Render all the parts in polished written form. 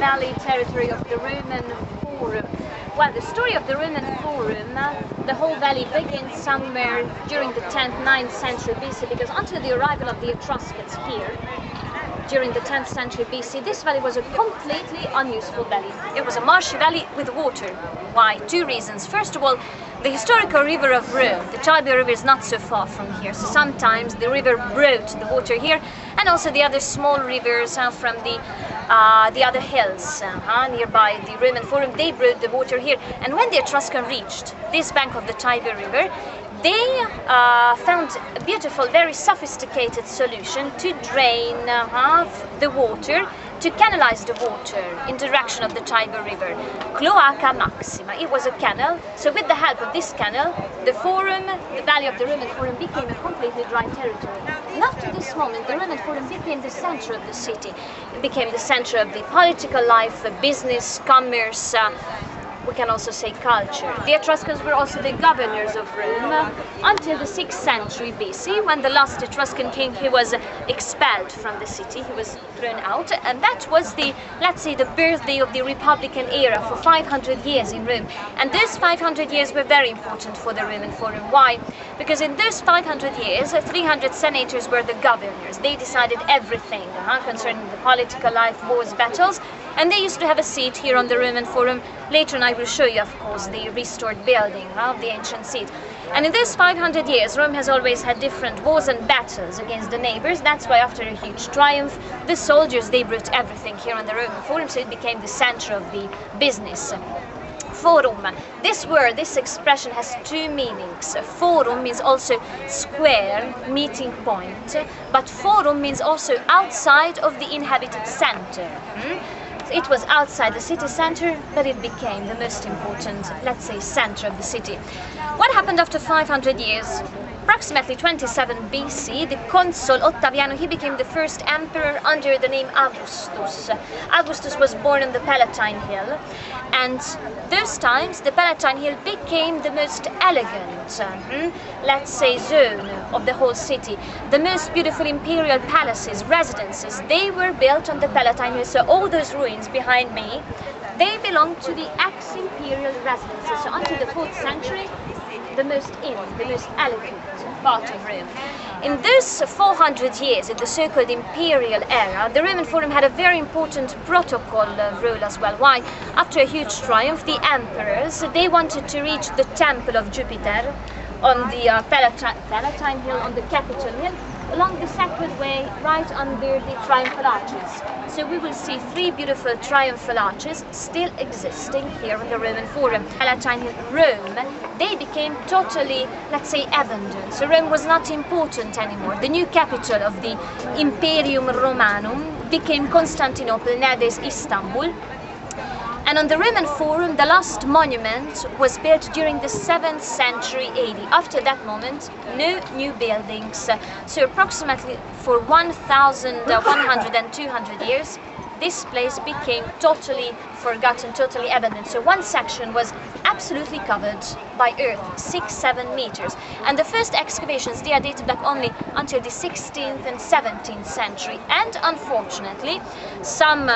valley territory of the Roman Forum. Well, the story of the Roman Forum, the whole valley begins somewhere during the 10th, 9th century BC, because until the arrival of the Etruscans here, during the 10th century BC, this valley was a completely unuseful valley. It was a marshy valley with water. Why? Two reasons. First of all, the historical river of Rome, the Tiber River, is not so far from here, so sometimes the river brought the water here, and also the other small rivers from the other hills nearby the Roman Forum, they brought the water here. And when the Etruscans reached this bank of the Tiber River, they found a beautiful, very sophisticated solution to drain the water, to canalize the water in the direction of the Tiber River. Cloaca Maxima. It was a canal, so with the help of this canal, the Forum, the valley of the Roman Forum, became a completely dry territory. And after this moment, the Roman Forum became the center of the city. It became the center of the political life, the business, commerce, we can also say culture. The Etruscans were also the governors of Rome until the 6th century BC, when the last Etruscan king, he was expelled from the city, he was thrown out, and that was the, let's say, the birthday of the Republican era for 500 years in Rome. And those 500 years were very important for the Roman Forum. Why? Because in those 500 years, 300 senators were the governors. They decided everything concerning the political life, wars, battles, and they used to have a seat here on the Roman Forum. Later on I will show you, of course, the restored building of the ancient seat. And in these 500 years, Rome has always had different wars and battles against the neighbors. That's why after a huge triumph, the soldiers, they brought everything here on the Roman Forum, so it became the center of the business. Forum. This word, this expression has two meanings. Forum means also square, meeting point, but forum means also outside of the inhabited center. It was outside the city center, but it became the most important, let's say, center of the city. What happened after 500 years? Approximately 27 BC, the consul Ottaviano, he became the first emperor under the name Augustus. Augustus was born on the Palatine Hill, and those times the Palatine Hill became the most elegant, let's say, zone of the whole city. The most beautiful imperial palaces, residences, they were built on the Palatine Hill. So all those ruins behind me, they belong to the ex-imperial residences. So until the 4th century, the most elegant part of Rome. In those 400 years, in the so-called imperial era, the Roman Forum had a very important protocol role as well. Why? After a huge triumph, the emperors, they wanted to reach the temple of Jupiter on the Palatine Hill, on the Capitol Hill, along the Sacred Way, right under the triumphal arches. So we will see 3 beautiful triumphal arches still existing here in the Roman Forum. Palatine Hill, Rome, they became totally, let's say, abandoned. So Rome was not important anymore. The new capital of the Imperium Romanum became Constantinople, nowadays Istanbul. And on the Roman Forum, the last monument was built during the 7th century AD. After that moment, no new buildings. So approximately for 1,100 and 200 years, this place became totally forgotten, totally abandoned. So one section was absolutely covered by earth, 6-7 meters. And the first excavations, they are dated back only until the 16th and 17th century. And unfortunately, some,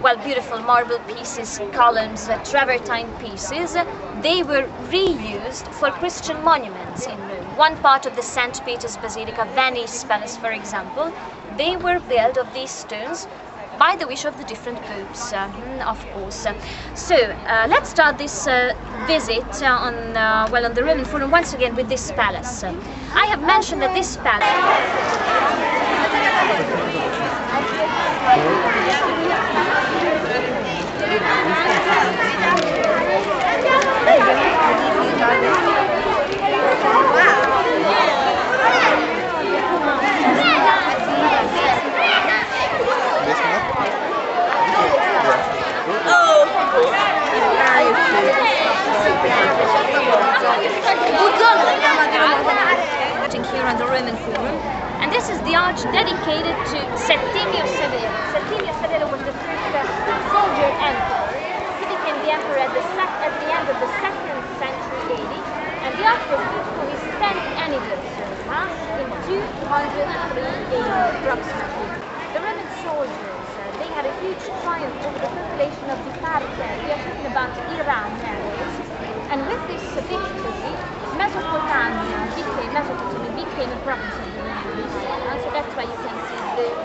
well, beautiful marble pieces, columns, travertine pieces, they were reused for Christian monuments in Rome. One part of the St. Peter's Basilica, Venice Palace, for example, they were built of these stones by the wish of the different popes, of course. So let's start this visit on the Roman Forum once again with this palace. I have mentioned that this palace. Here on the Roman Forum, and this is the arch dedicated to Settimio Severo. Settimio Severo was the first soldier emperor. He became the emperor at the end of the 2nd century AD, and the arch was built for his 10th anniversary in 203 AD approximately. The Roman soldiers, they had a huge triumph over the population construction of the parterre. We are talking about Iran nowadays. And with this difficulty, Mesopotamia became a province of the Roman Empire. So that's why you can see those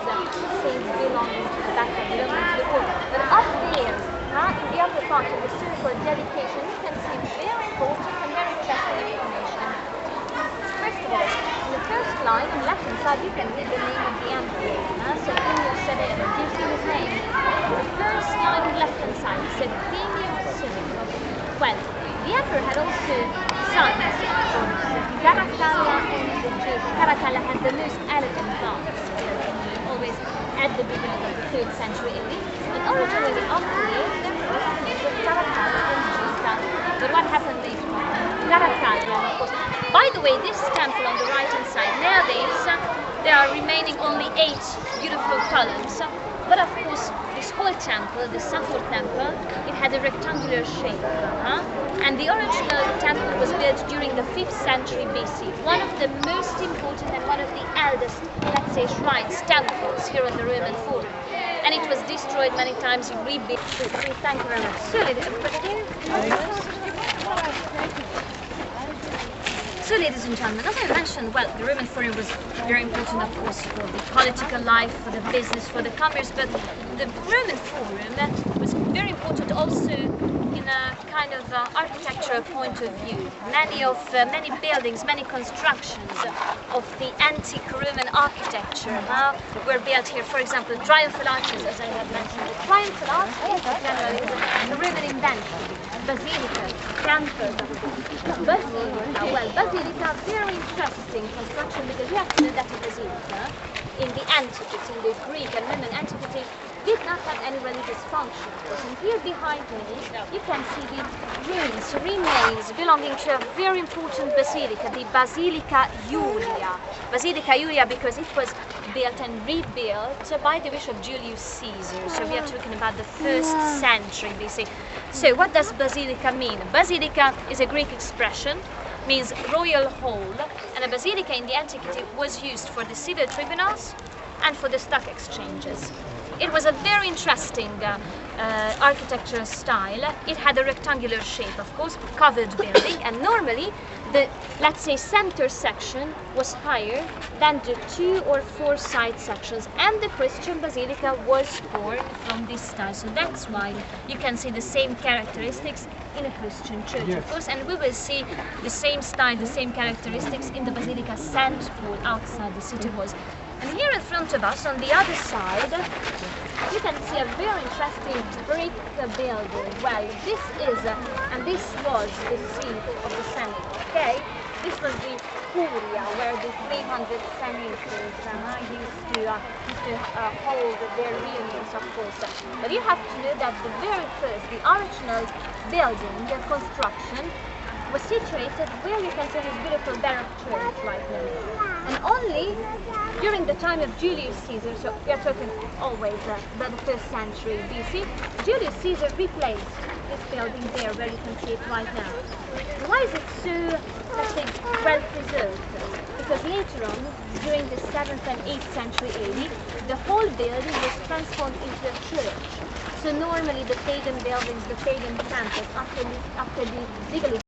things belonging to the back of the Roman Empire. But up there, in the upper part of the circle dedication, you can see very important and very interesting information. First of all, in the first line on the left-hand side, you can read the name of the emperor. So Plinius Severus, do you see his name? The first line on the left-hand side, it said Plinius Severus. Well, the emperor had also sons, Caracalla and the Jews. Caracalla had the most elegant baths, always at the beginning of the 3rd century AD. And originally after this, there was Caracalla and Gita. But what happened later on? Caracalla, of course. By the way, this temple on the right-hand side, nowadays there are remaining only 8 beautiful columns. But of course, this whole temple, the Safor temple, it had a rectangular shape. And the original temple was built during the 5th century BC. One of the most important and one of the eldest, let's say, shrines, temples here on the Roman Forum. And it was destroyed many times, rebuilt. Thank you very much. So, ladies and gentlemen, as I mentioned, well, the Roman Forum was very important, of course, for the political life, for the business, for the commerce, but the Roman Forum was very important also in a kind of architectural point of view. Many buildings, many constructions of the antique Roman architecture were built here. For example, triumphal arches, as I have mentioned. The triumphal arch is generally a Roman invention. Basilica, temples, basilica, very interesting construction, because you have to know that a basilica in the antiquity, in the Greek and Roman antiquity, did not have any religious function. And here behind me, you can see the remains belonging to a very important basilica, the Basilica Julia. Basilica Julia because it was built and rebuilt by the wish of Julius Caesar. So we are talking about the 1st century BC. So what does basilica mean? Basilica is a Greek expression, means royal hall, and a basilica in the antiquity was used for the civil tribunals and for the stock exchanges. It was a very interesting architectural style. It had a rectangular shape, of course, covered building, and normally the, let's say, center section was higher than the 2 or 4 side sections, and the Christian basilica was born from this style. So that's why you can see the same characteristics in a Christian church, of course, and we will see the same style, the same characteristics in the Basilica St. Paul outside the city walls. And here in front of us, on the other side, you can see a very interesting brick building. Well, this is, and this was the seat of the Senate, okay? This was the Curia, where the 300 senators used to hold their reunions, of course. But you have to know that the very first, the original building, the construction, was situated where you can see this beautiful Baroque church right now. And only during the time of Julius Caesar, so we are talking always about the 1st century BC, Julius Caesar replaced this building there where you can see it right now. And why is it so, let's say, well preserved? Because later on, during the 7th and 8th century AD, the whole building was transformed into a church. So normally the pagan buildings, the pagan temples, after the legalization